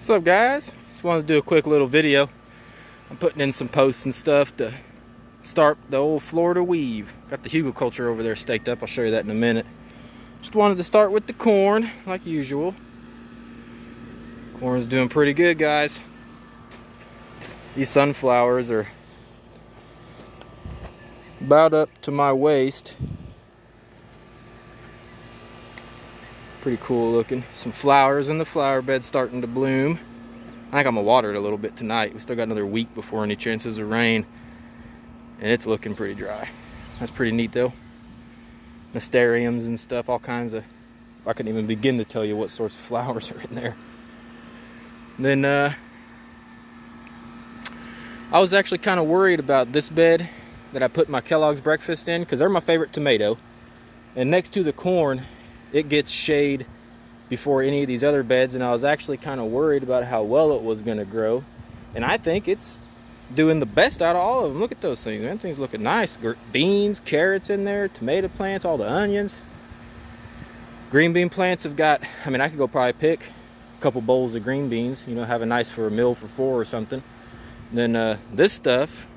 What's up, guys? Just wanted to do a quick little video. I'm putting in some posts and stuff to start the old Florida weave. Got the hugelkultur over there staked up. I'll show you that in a minute. Just wanted to start with the corn like usual. Corn's doing pretty good, guys. These sunflowers are about up to my waist. Pretty cool looking. Some flowers in the flower bed starting to bloom. I think I'm gonna water it a little bit tonight. We still got another week before any chances of rain, and it's looking pretty dry. That's pretty neat though. Nasturtiums and stuff, all kinds of, I couldn't even begin to tell you what sorts of flowers are in there. And then I was actually kind of worried about this bed that I put my Kellogg's breakfast in, because they're my favorite tomato, and next to the corn it gets shade before any of these other beds, and I was actually kind of worried about how well it was going to grow. And I think it's doing the best out of all of them. Look at those things, man. Things looking nice. Beans, carrots in there, tomato plants, all the onions. Green bean plants have got, I mean, I could go probably pick a couple bowls of green beans, you know, have a nice for a meal for 4 or something. And then this stuff,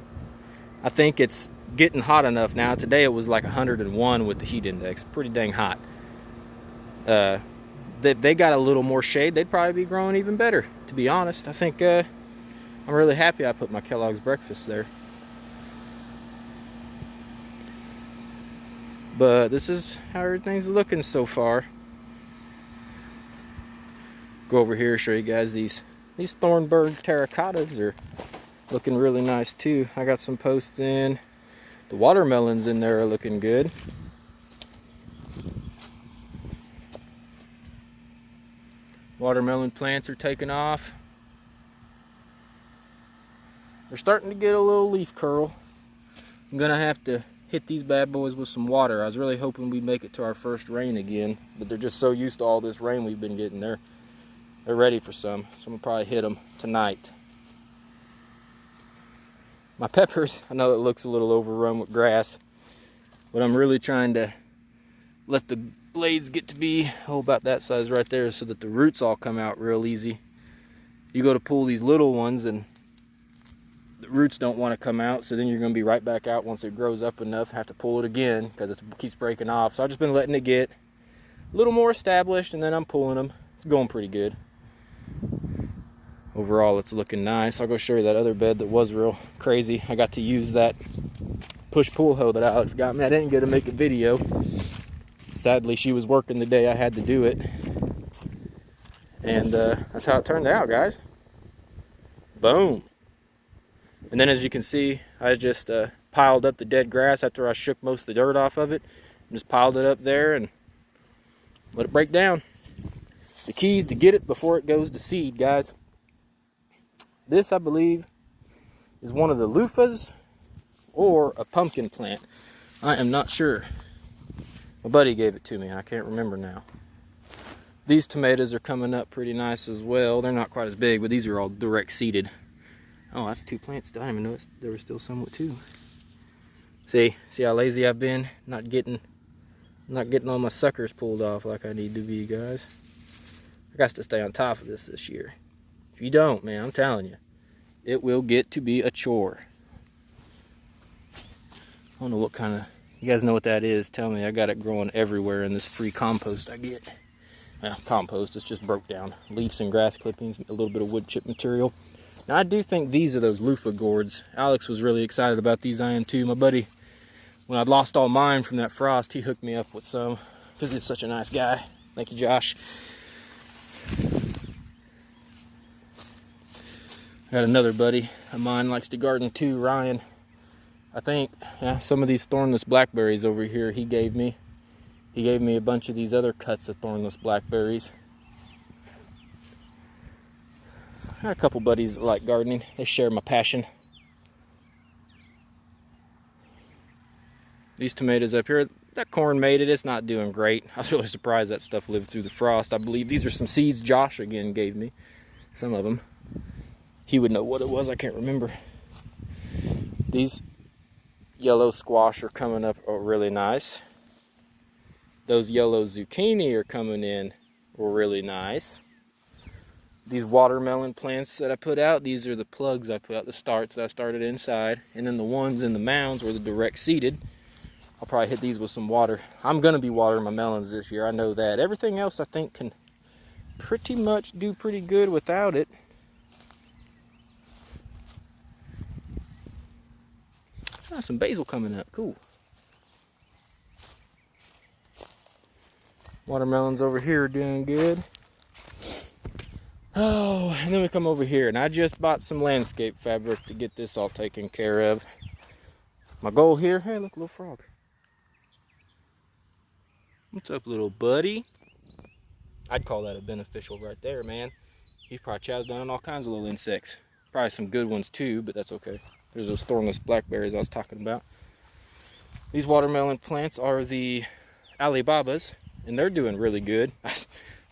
I think it's getting hot enough now. Today it was like 101 with the heat index. Pretty dang hot. They got a little more shade, they'd probably be growing even better, to be honest. I think I'm really happy I put my Kellogg's breakfast there. But this is how everything's looking so far. Go over here, show you guys these Thornburg terracottas are looking really nice too. I got some posts in. The watermelons in there are looking good. Watermelon plants are taking off. They're starting to get a little leaf curl. I'm gonna have to hit these bad boys with some water. I was really hoping we'd make it to our first rain again, but they're just so used to all this rain we've been getting. They're ready for some, so I'm gonna probably hit them tonight. My peppers, I know it looks a little overrun with grass, but I'm really trying to let the blades get to be about that size right there, so that the roots all come out real easy. You go to pull these little ones and the roots don't want to come out, so then you're going to be right back out once it grows up enough. Have to pull it again because it keeps breaking off. So I've just been letting it get a little more established, and then I'm pulling them. It's going pretty good. Overall, it's looking nice. I'll go show you that other bed that was real crazy. I got to use that push-pull hoe that Alex got me. I didn't get to make a video. Sadly, she was working the day I had to do it. And that's how it turned out, guys. Boom. And then as you can see, I just piled up the dead grass after I shook most of the dirt off of it. And just piled it up there and let it break down. The key is to get it before it goes to seed, guys. This, I believe, is one of the loofahs or a pumpkin plant. I am not sure. My buddy gave it to me, and I can't remember now. These tomatoes are coming up pretty nice as well. They're not quite as big, but these are all direct seeded. Oh, that's 2 plants. I didn't even know there was still some with 2. See how lazy I've been? Not getting all my suckers pulled off like I need to be, guys. I got to stay on top of this year. If you don't, man, I'm telling you, it will get to be a chore. I don't know what kind of, you guys know what that is, tell me. I got it growing everywhere in this free compost I get. Well, compost, it's just broke down. Leaves and grass clippings, a little bit of wood chip material. Now, I do think these are those Loofah Gourds. Alex was really excited about these. I am too. My buddy, when I'd lost all mine from that frost, he hooked me up with some because he's such a nice guy. Thank you, Josh. Got another buddy of mine likes to garden too, Ryan. I think some of these thornless blackberries over here he gave me. He gave me a bunch of these other cuts of thornless blackberries. I got a couple buddies that like gardening. They share my passion. These tomatoes up here, that corn made it. It's not doing great. I was really surprised that stuff lived through the frost. I believe these are some seeds Josh again gave me. Some of them. He would know what it was. I can't remember. These yellow squash are coming up really nice. Those yellow zucchini are coming in really nice. these watermelon plants that I put out, these are the plugs I put out, the starts that I started inside. And then the ones in the mounds were the direct seeded. I'll probably hit these with some water. I'm going to be watering my melons this year, I know that. Everything else I think can pretty much do pretty good without it. Ah, some basil coming up, cool. Watermelons over here are doing good. Oh, and then we come over here, and I just bought some landscape fabric to get this all taken care of. My goal here, hey, look, little frog. What's up, little buddy? I'd call that a beneficial right there, man. He's probably chows down on all kinds of little insects. Probably some good ones too, but that's okay. There's those thornless blackberries I was talking about. These watermelon plants are the Alibabas, and they're doing really good.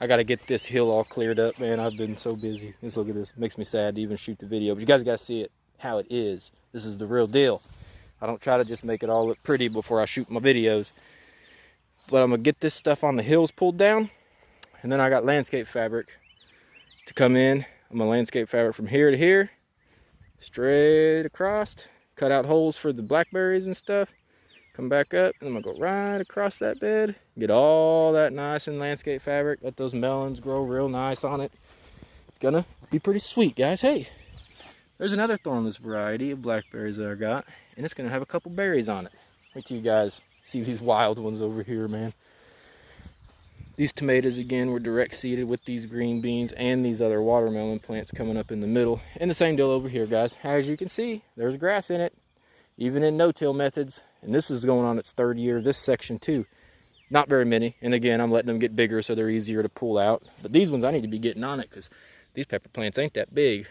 I got to get this hill all cleared up, man. I've been so busy. Let's look at this. It makes me sad to even shoot the video, but you guys got to see it how it is. This is the real deal. I don't try to just make it all look pretty before I shoot my videos. But I'm going to get this stuff on the hills pulled down, and then I got landscape fabric to come in. I'm going to landscape fabric from here to here, straight across, cut out holes for the blackberries and stuff. Come back up, and I'm gonna go right across that bed, get all that nice and landscape fabric, let those melons grow real nice on it. It's gonna be pretty sweet, guys. Hey, there's another thornless variety of blackberries that I got, and it's gonna have a couple berries on it. Wait till you guys see these wild ones over here, man. These tomatoes, again, were direct seeded with these green beans and these other watermelon plants coming up in the middle. And the same deal over here, guys. As you can see, there's grass in it, even in no-till methods. And this is going on its third year, this section too. Not very many. And again, I'm letting them get bigger so they're easier to pull out. But these ones, I need to be getting on it because these pepper plants ain't that big.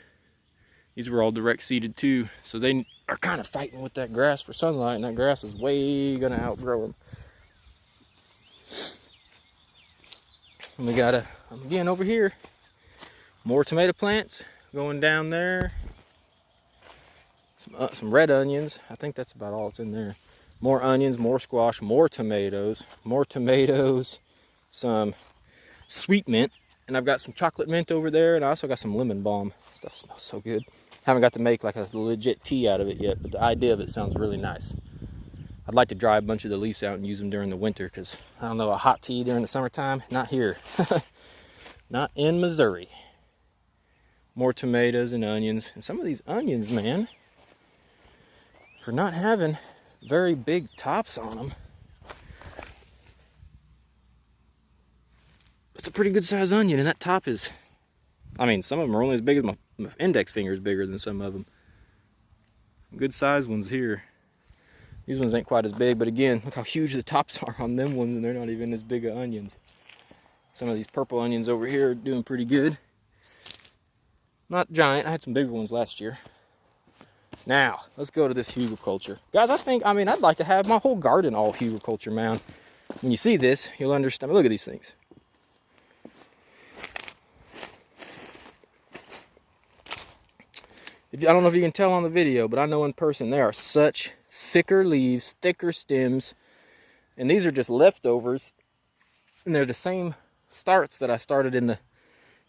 These were all direct seeded too. So they are kind of fighting with that grass for sunlight, and that grass is way gonna outgrow them. And we got again over here, more tomato plants going down there. Some red onions. I think that's about all that's in there. More onions, more squash, more tomatoes, some sweet mint, and I've got some chocolate mint over there, and I also got some lemon balm. Stuff smells so good. Haven't got to make like a legit tea out of it yet, but the idea of it sounds really nice. I'd like to dry a bunch of the leaves out and use them during the winter, because I don't know, a hot tea during the summertime, not here. Not in Missouri. More tomatoes and onions, and some of these onions, man, for not having very big tops on them, it's a pretty good size onion, and that top is, I mean, some of them are only as big as my index finger is bigger than some of them. Good size ones here. These ones ain't quite as big, but again, look how huge the tops are on them ones, and they're not even as big of onions. Some of these purple onions over here are doing pretty good. Not giant. I had some bigger ones last year. Now, let's go to this hugelkultur. Guys, I'd like to have my whole garden all hugelkultur, man. When you see this, you'll understand. Look at these things. I don't know if you can tell on the video, but I know in person they are such thicker leaves, thicker stems. And these are just leftovers. And they're the same starts that I started in the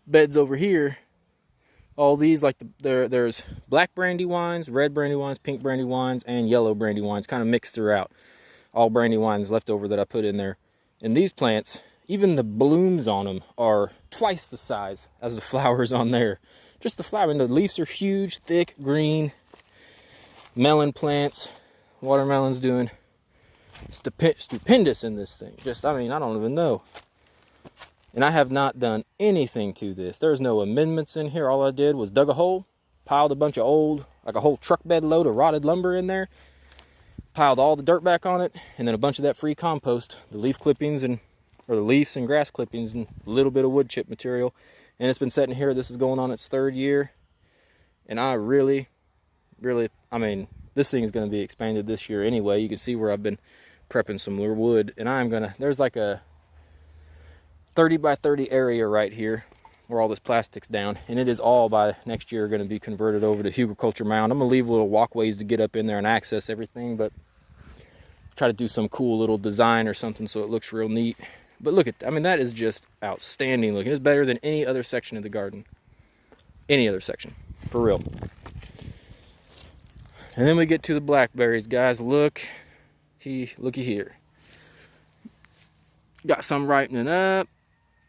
beds over here. All these, like there's black brandywines, red brandywines, pink brandywines, and yellow brandywines, kind of mixed throughout. All brandywines left over that I put in there. And these plants, even the blooms on them are twice the size as the flowers on there. Just the flower, and the leaves are huge, thick, green. Melon plants, watermelons doing stupendous in this thing. Just, I don't even know. And I have not done anything to this. There's no amendments in here. All I did was dug a hole, piled a bunch of old, like a whole truck bed load of rotted lumber in there, piled all the dirt back on it, and then a bunch of that free compost, the leaf clippings or the leaves and grass clippings, and a little bit of wood chip material. And it's been sitting here. This is going on its third year. And I really, this thing is going to be expanded this year anyway. You can see where I've been prepping some wood. And there's like a 30 by 30 area right here where all this plastic's down, and it is all by next year going to be converted over to hugelkultur mound. I'm going to leave little walkways to get up in there and access everything, but try to do some cool little design or something so it looks real neat. But look at, that is just outstanding looking. It's better than any other section of the garden. any other section, for real. And then we get to the blackberries, guys. Looky here. Got some ripening up.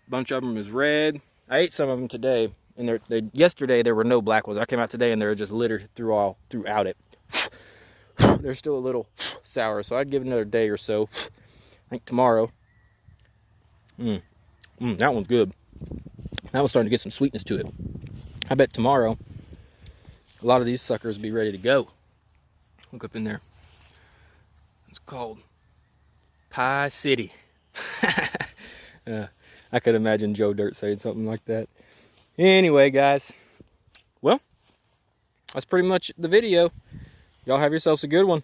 A bunch of them is red. I ate some of them today, and yesterday there were no black ones. I came out today and they were just littered throughout it. They're still a little sour, so I'd give it another day or so. I think tomorrow. That one's good. That one's starting to get some sweetness to it. I bet tomorrow a lot of these suckers will be ready to go. Look up in there. It's called Pie City. I could imagine Joe Dirt saying something like that. Anyway, guys. Well, that's pretty much the video. Y'all have yourselves a good one.